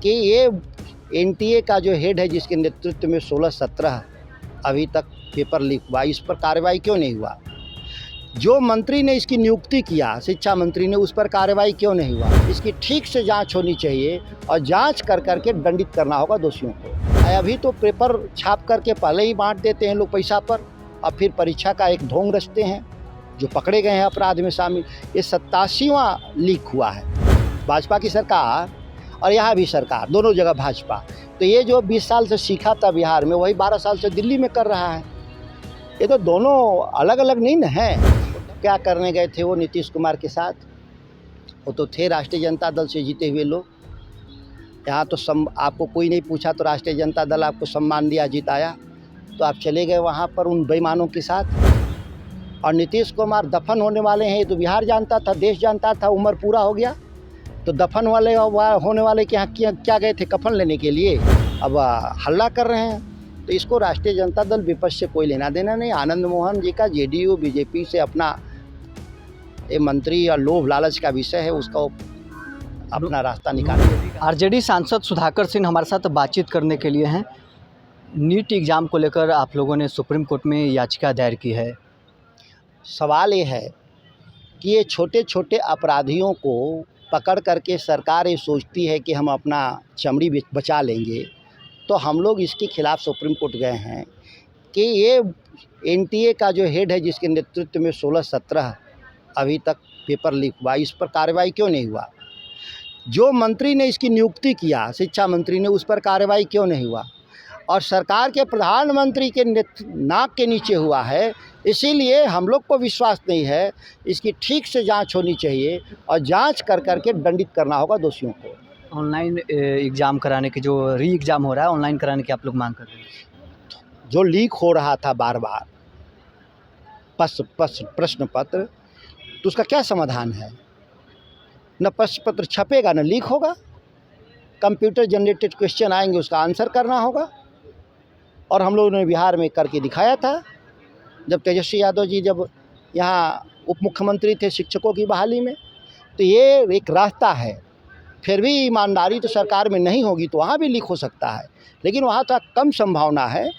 कि ये एनटीए का जो हेड है जिसके नेतृत्व में 16-17 अभी तक पेपर लीक हुआ, इस पर कार्रवाई क्यों नहीं हुआ? जो मंत्री ने इसकी नियुक्ति किया, शिक्षा मंत्री ने, उस पर कार्रवाई क्यों नहीं हुआ? इसकी ठीक से जांच होनी चाहिए और जांच कर करके दंडित करना होगा दोषियों को। अभी तो पेपर छाप करके पहले ही बांट देते हैं लोग पैसा पर, और फिर परीक्षा का एक ढोंग रचते हैं। जो पकड़े गए हैं अपराध में शामिल, ये 87वां लीक हुआ है। भाजपा की सरकार और यहाँ भी सरकार, दोनों जगह भाजपा। तो ये जो 20 साल से सीखा था बिहार में, वही 12 साल से दिल्ली में कर रहा है। ये तो दोनों अलग अलग नहीं न हैं। क्या करने गए थे वो नीतीश कुमार के साथ? वो तो थे राष्ट्रीय जनता दल से जीते हुए लोग। यहाँ तो आपको कोई नहीं पूछा तो राष्ट्रीय जनता दल आपको सम्मान दिया, जिताया, तो आप चले गए वहाँ पर उन बेईमानों के साथ। और नीतीश कुमार दफन होने वाले हैं, ये तो बिहार जानता था, देश जानता था, उम्र पूरा हो गया। तो दफन वाले होने वाले के यहाँ क्या गए थे? कफन लेने के लिए। अब हल्ला कर रहे हैं। तो इसको राष्ट्रीय जनता दल विपक्ष से कोई लेना देना नहीं। आनंद मोहन जी का जेडीयू बीजेपी से अपना ये मंत्री और लोभ लालच का विषय है, उसका अपना रास्ता निकालेंगे। आरजेडी सांसद सुधाकर सिंह हमारे साथ बातचीत करने के लिए हैं। नीट एग्ज़ाम को लेकर आप लोगों ने सुप्रीम कोर्ट में याचिका दायर की है। सवाल ये है कि ये छोटे छोटे अपराधियों को पकड़ करके सरकार ये सोचती है कि हम अपना चमड़ी बचा लेंगे, तो हम लोग इसके खिलाफ सुप्रीम कोर्ट गए हैं कि ये एनटीए का जो हेड है जिसके नेतृत्व में 16-17 अभी तक पेपर लीक हुआ, इस पर कार्रवाई क्यों नहीं हुआ? जो मंत्री ने इसकी नियुक्ति किया, शिक्षा मंत्री ने, उस पर कार्रवाई क्यों नहीं हुआ? और सरकार के प्रधानमंत्री के नाक के नीचे हुआ है, इसीलिए हम लोग को विश्वास नहीं है। इसकी ठीक से जांच होनी चाहिए और जांच कर करके दंडित करना होगा दोषियों को। ऑनलाइन एग्ज़ाम कराने की, जो री एग्ज़ाम हो रहा है, ऑनलाइन कराने की आप लोग मांग कर रहे हैं। जो लीक हो रहा था बार बार प्रश्न पत्र, तो उसका क्या समाधान है? न प्रश्न पत्र छपेगा, न लीक होगा। कंप्यूटर जनरेटेड क्वेश्चन आएंगे, उसका आंसर करना होगा। और हम लोगों ने बिहार में करके दिखाया था, जब तेजस्वी यादव जी जब यहाँ उप मुख्यमंत्री थे शिक्षकों की बहाली में। तो ये एक रास्ता है। फिर भी ईमानदारी तो सरकार में नहीं होगी तो वहाँ भी लीक हो सकता है, लेकिन वहाँ तो कम संभावना है।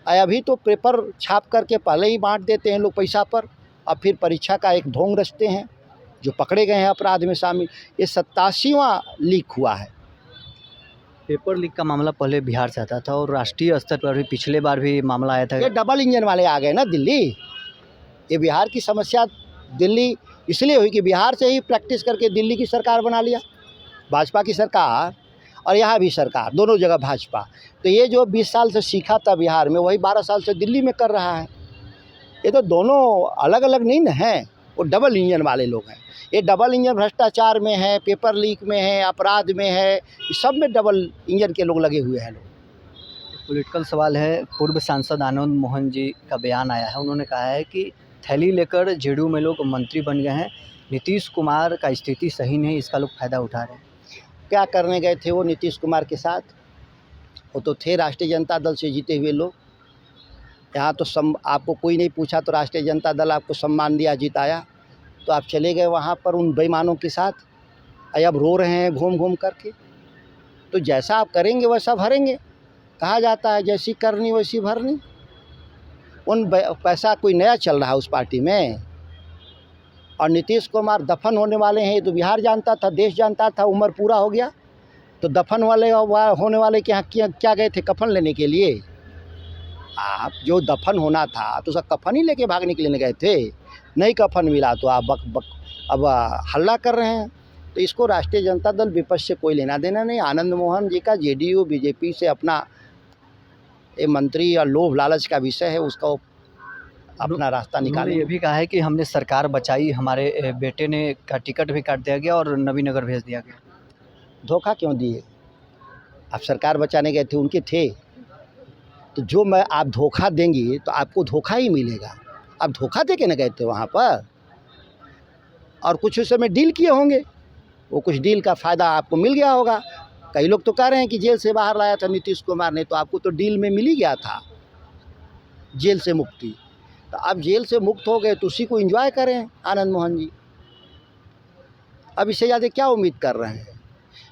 अभी तो पेपर छाप करके पहले ही बांट देते हैं लोग पैसा पर, और फिर परीक्षा का एक ढोंग रचते हैं। जो पकड़े गए हैं अपराध में शामिल, ये 87वां लीक हुआ है। पेपर लीक का मामला पहले बिहार से आता था और राष्ट्रीय स्तर पर भी पिछले बार भी मामला आया था। ये डबल इंजन वाले आ गए ना दिल्ली। ये बिहार की समस्या दिल्ली इसलिए हुई कि बिहार से ही प्रैक्टिस करके दिल्ली की सरकार बना लिया। भाजपा की सरकार और यहाँ भी सरकार, दोनों जगह भाजपा। तो ये जो 20 साल से सीखा था बिहार में, वही 12 साल से दिल्ली में कर रहा है। ये तो दोनों अलग अलग नहीं न हैं, वो डबल इंजन वाले लोग हैं। ये डबल इंजन भ्रष्टाचार में है, पेपर लीक में है, अपराध में है, इस सब में डबल इंजन के लोग लगे हुए हैं लोग। पॉलिटिकल सवाल है। पूर्व सांसद आनंद मोहन जी का बयान आया है, उन्होंने कहा है कि थैली लेकर जेडीयू में लोग मंत्री बन गए हैं, नीतीश कुमार का स्थिति सही नहीं, इसका लोग फ़ायदा उठा रहे हैं। क्या करने गए थे वो नीतीश कुमार के साथ? वो तो थे राष्ट्रीय जनता दल से जीते हुए लोग। यहाँ तो आपको कोई नहीं पूछा तो राष्ट्रीय जनता दल आपको सम्मान दिया, जिताया, तो आप चले गए वहाँ पर उन बेईमानों के साथ। अब रो रहे हैं घूम घूम करके। तो जैसा आप करेंगे वैसा भरेंगे। कहा जाता है जैसी करनी वैसी भरनी। पैसा कोई नया चल रहा है उस पार्टी में। और नीतीश कुमार दफन होने वाले हैं, ये तो बिहार जानता था, देश जानता था, उम्र पूरा हो गया। तो दफन वाले होने वाले के यहाँ क्या गए थे? कफन लेने के लिए। आप जो दफन होना था तो उसका कफन ही लेके भागने के लिए गए थे। नहीं कफन मिला तो आप अब हल्ला कर रहे हैं। तो इसको राष्ट्रीय जनता दल विपक्ष से कोई लेना देना नहीं। आनंद मोहन जी का जेडीयू बीजेपी से अपना ये मंत्री और लोभ लालच का विषय है, उसका अपना रास्ता निकालेंगे। ये भी कहा है कि हमने सरकार बचाई, हमारे बेटे ने का टिकट भी काट दिया गया और नवीनगर भेज दिया गया। धोखा क्यों दिए? आप सरकार बचाने गए थे, उनके थे। तो जो आप धोखा देंगी तो आपको धोखा ही मिलेगा। आप धोखा दे के न गए थे वहाँ पर, और कुछ उस समय डील किए होंगे, वो कुछ डील का फ़ायदा आपको मिल गया होगा। कई लोग तो कह रहे हैं कि जेल से बाहर लाया था नीतीश कुमार ने, तो आपको तो डील में मिल ही गया था जेल से मुक्ति। तो आप जेल से मुक्त हो गए तो उसी को एंजॉय करें आनंद मोहन जी। अब इससे ज़्यादा क्या उम्मीद कर रहे हैं?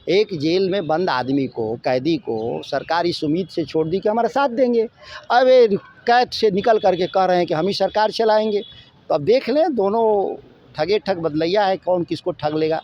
एक जेल में बंद आदमी को, कैदी को सरकार इस उम्मीद से छोड़ दी कि हमारा साथ देंगे। अब ये कैद से निकल करके कह रहे हैं कि हम ही सरकार चलाएंगे। तो अब देख लें, दोनों ठगे ठग बदलैया है, कौन किसको ठग लेगा।